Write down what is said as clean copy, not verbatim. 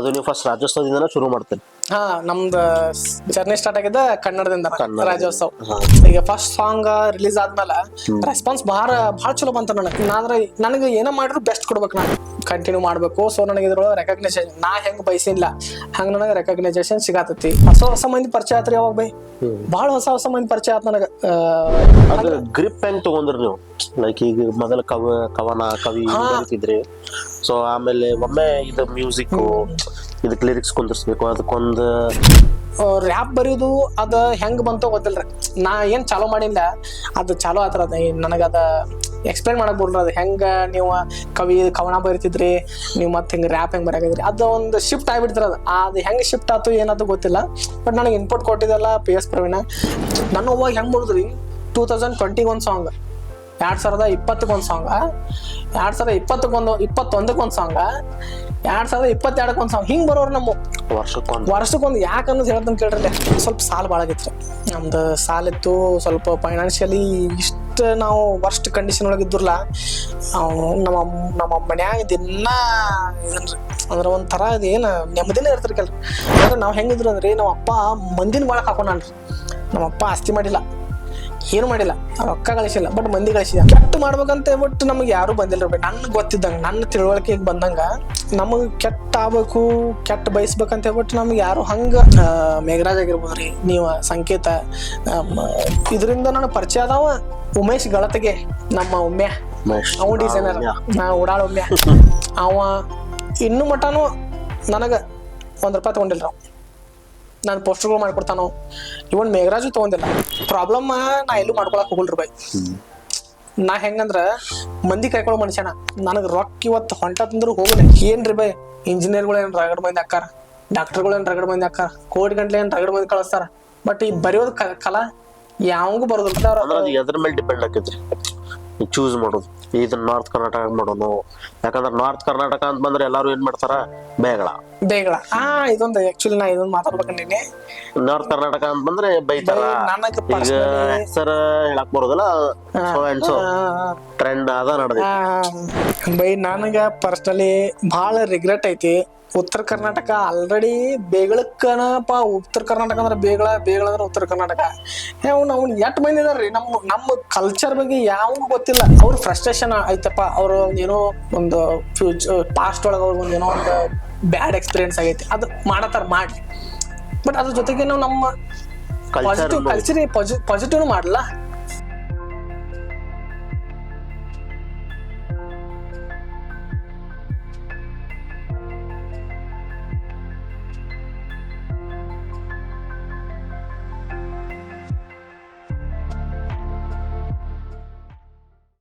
ಅದು ನೀವು ಫಸ್ಟ್ ರಾಜ್ಯೋತ್ಸವದಿಂದ ಶುರು ಮಾಡ್ತೀರಿ? ಹಾ, ನಮ್ದು ಜರ್ನಿ ಸ್ಟಾರ್ಟ್ ಆಗಿದ್ದ ಕನ್ನಡದಿಂದ, ರಾಜ್ಯೋತ್ಸವ. ಹಾ. ಈಗ ಫಸ್ಟ್ ಸಾಂಗ್ ರಿಲೀಸ್ ಆದ್ಮೇಲೆ ರೆಸ್ಪಾನ್ಸ್ ಭಾಳ ಚಲೋ ಬಂತ ನನಗೆ ಏನೋ ಮಾಡಿದ್ರು ಬೆಸ್ಟ್ ಕೊಡ್ಬೇಕು, ನಾನು ಕಂಟಿನ್ಯೂ ಮಾಡ್ಬೇಕು. ಸೊ ನನಗೆ ಇದ್ರೊಳಗೆ ರೆಕಗ್ನೈಸೇಷನ್ ನಾ ಹೆಂಗ್ ಬಯಸಿಲ್ಲ ಹಂಗ ನನಗೆ ರೆಕಗ್ನೈಸೇಷನ್ ಸಿಗತೈತಿ. ಹೊಸ ಮಂದಿ ಪರಿಚಯ ಆತ್ರಿ ಯಾವಾಗ ಬೈ, ಭಾಳ ಹೊಸ ಮಂದಿ ಪರಿಚಯ ಆತ್ ನನಗ. ಅದು ಗ್ರಿಪ್ ಹೆಂಗ್ ತಗೊಂಡ್ರಿ ನೀವು? ಲೈಕ್ ಈಗ ಮೊದಲ ಕವಿ ಬರೀತಿದ್ರಿ, ಸೊ ಆಮೇಲೆ ಒಮ್ಮೆ ಇದು ಮ್ಯೂಸಿಕ್ ಇದಕ್ಕೆ ಲಿರಿಕ್ಸ್ ಕುಂದಿರ್ಸ್ಬೇಕು, ಅದಕ್ಕೊಂದು ರ್ಯಾಪ್ ಬರೆಯೋದು ಅದ ಹೆಂಗ್ ಬಂತೋ ಗೊತ್ತಿಲ್ರಿ. ನಾ ಏನ್ ಚಾಲೂ ಮಾಡಿಲ್ಲ, ಅದು ಚಾಲೂ ಆತರ ನನಗದ ಎಕ್ಸ್ಪ್ಲೈನ್ ಮಾಡಕ್ ಬರಲ್ಲ. ಅದು ಹೆಂಗ ನೀವು ಕವನ ಬರಿತಿದ್ರಿ ನೀವು ಮತ್ತೆ ಹಿಂಗ ರ್ಯಾಪ್ ಹೆಂಗ್ ಬರಾಕಿದ್ರಿ, ಅದು ಒಂದು ಶಿಫ್ಟ್ ಆಗಿಬಿಡ್ತಿರ. ಅದು ಹೆಂಗ್ ಶಿಫ್ಟ್ ಆಯ್ತು ಏನಾದ್ರು ಗೊತ್ತಿಲ್ಲ. ಬಟ್ ನನಗೆ ಇನ್ಪುಟ್ ಕೊಟ್ಟಿದ್ದಲ್ಲ PS ಪ್ರವೀಣ. ನಾನು ಅವಾಗ ಹೆಂಗ್ ಮಾಡಿದ್ರಿ, 2020 ಒಂದು ಸಾಂಗ್, 2020 ಸಾಂಗ್, 2021 ಸಾಂಗ್, 2022 ಒಂದು ಸಾಂಗ್, ಹಿಂಗ್ ಬರೋರು ನಮ್ಮ ವರ್ಷಕ್ಕೊಂದು. ಯಾಕನ್ನೋದು ಹೇಳ್ತಾನೆ ಕೇಳ್ರಿ, ಸ್ವಲ್ಪ ಸಾಲ ಭಾಳ ಆಗಿತ್ತು ನಮ್ದು. ಸಾಲಿತ್ತು ಸ್ವಲ್ಪ ಫೈನಾನ್ಷಿಯಲಿ, ಇಷ್ಟು ನಾವು ವರ್ಸ್ಟ್ ಕಂಡೀಷನ್ ಒಳಗೆ ಇದ್ರಲ್ಲ. ನಮ್ಮ ಮನ್ಯಾಗ ದಿನ ಇದನ್ರಿ ಅಂದ್ರೆ ಒಂಥರ ಇದೇನು ನೆಮ್ಮದಿನೇ ಇರ್ತಾರೆ ಕೆಲ್ರಿ. ಅಂದ್ರೆ ನಾವು ಹೆಂಗಿದ್ರು ಅಂದ್ರೆ ನಮ್ಮ ಅಪ್ಪ ಮಂದಿನ ಬಾಳಕ್ ಹಾಕೊಂಡ್ರಿ. ನಮ್ಮ ಅಪ್ಪ ಆಸ್ತಿ ಮಾಡಿಲ್ಲ, ಏನು ಮಾಡಿಲ್ಲ, ರೊಕ್ಕ ಗಳಿಸಿಲ್ಲ, ಬಟ್ ಮಂದಿ ಗಳಿಸಿದ. ಕೆಟ್ಟ ಮಾಡ್ಬೇಕಂತ ಹೇಳ್ಬಿಟ್ಟು ನಮಗೆ ಯಾರು ಬಂದಿಲ್ಲ. ನನ್ಗೆ ಗೊತ್ತಿದ್ದಂಗೆ, ನನ್ನ ತಿಳುವಳಿಕೆಗೆ ಬಂದಂಗ ನಮಗೆ ಕೆಟ್ಟ ಆಗ್ಬೇಕು, ಕೆಟ್ಟ ಬಯಸ್ಬೇಕಂತ ಹೇಳ್ಬಿಟ್ಟು ನಮ್ಗೆ ಯಾರು ಹಂಗ ಮೇಘರಾಜ್ ಆಗಿರ್ಬೋದ್ರಿ, ನೀವು ಸಂಕೇತ, ಇದರಿಂದ ನನಗೆ ಪರಿಚಯ ಅದಾವ ಉಮೇಶ್ ಗಳತೆಗೆ, ನಮ್ಮ ಉಮ್ಯ, ಅವ ಡಿಸೈನರ್, ನಾ ಓಡಾಳ ಉಮ್ಯ. ಅವ ಇನ್ನೂ ಮಟನು ನನಗೆ ₹1 ತಗೊಂಡಿಲ್ಲ. ನಾನು ಪೋಸ್ಟರ್ಗಳು ಮಾಡ್ಕೊಡ್ತಾನೋ, ಇವನ್ ಮೇಘರಾಜು ತಗೊಂಡಿಲ್ಲ. ಪ್ರಾಬ್ಲಮ್ ನಾ ಎಲ್ಲೂ ಮಾಡ್ಕೊಳಕ್ ಹೋಗಲ್ರಿ ಬೈ. ನಾ ಹೆಂಗಂದ್ರ ಮಂದಿ ಕೈಕೊಳ್ಳೋ ಮನುಷ್ಯನ. ನನಗೆ ರೊಕ್ಕ ಇವತ್ತು ಹೊಂಟಂದ್ರು ಹೋಗಲಿ. ಏನ್ರಿ ಬೈ, ಇಂಜಿನಿಯರ್ಗಳು ಏನ್ ರಗಡ್ ಮಂದಿ ಹಾಕಾರ, ಡಾಕ್ಟರ್ಗಳು ಏನ್ ರಗಡ್ ಮಂದಿ ಹಾಕಾರ, ಕೋಟಿ ಗಂಟ್ಲೆ ಏನ್ ರಗಡ್ ಮಂದಿ ಕಳಿಸ್ತಾರ. ಬಟ್ ಈ ಬರೆಯೋದು ಕಲಾ ಯಾವಂಗೂ ಬರೋದಿಲ್ಲ. ಎದ್ರ ಮೇಲೆ ಡಿಪೆಂಡ್ ಆಕೈತ್ರಿ ಚೂಸ್ ಮಾಡೋದು. ಇದನ್ನ ನಾರ್ತ್ ಕರ್ನಾಟಕ ಮಾಡೋನು, ಯಾಕಂದ್ರೆ ನಾರ್ತ್ ಕರ್ನಾಟಕ ಅಂತ ಬಂದ್ರೆ ಎಲ್ಲಾರು ಏನ್ ಮಾಡ್ತಾರ, ಬೇಗಳ. ಇದೊಂದು ಆಕ್ಚುಲಿ ನಾ ಇದೊಂದು ಮಾತಾಡ್ಬೇಕಂತೀನಿ. ನಾರ್ತ್ ಕರ್ನಾಟಕ ಅಂತ ಬಂದ್ರೆ ಬೈತಾರ. ಈಗ ಹೆಸರು ಹೇಳಕ್ ಬರೋದಿಲ್ಲ, ಟ್ರೆಂಡ್ ಅದ ನಡೆದ ಬೈ. ನನಗ ಪರ್ಸನಲಿ ಬಹಳ ರಿಗ್ರೆಟ್ ಐತಿ. ಉತ್ತರ ಕರ್ನಾಟಕ ಆಲ್ರೆಡಿ ಬೇಗಳಕ್ಕನಪ್ಪ. ಉತ್ತರ ಕರ್ನಾಟಕ ಅಂದ್ರೆ ಬೇಗಳ ಅಂದ್ರೆ ಉತ್ತರ ಕರ್ನಾಟಕ. ಅವ್ನು ಎಟ್ ಮಂದಿ ಇದಾರ್ರಿ ನಮ್ಮ ಕಲ್ಚರ್ ಬಗ್ಗೆ ಯಾವ ಗೊತ್ತಿಲ್ಲ. ಅವ್ರ ಫ್ರಸ್ಟ್ರೇಷನ್ ಐತಪ್ಪ. ಅವ್ರ ಏನೋ ಒಂದು ಪಾಸ್ಟ್ ಒಳಗೆ ಅವ್ರ ಏನೋ ಒಂದು ಬ್ಯಾಡ್ ಎಕ್ಸ್ಪೀರಿಯನ್ಸ್ ಆಗೈತಿ, ಅದು ಮಾಡತ್ತಾರ ಮಾಡ್ಲಿ. ಬಟ್ ಅದ್ರ ಜೊತೆಗೆ ನಾವು ನಮ್ಮ ಪಾಸಿಟಿವ್ ಪಾಸಿಟಿವ್ ಮಾಡಲ್ಲ.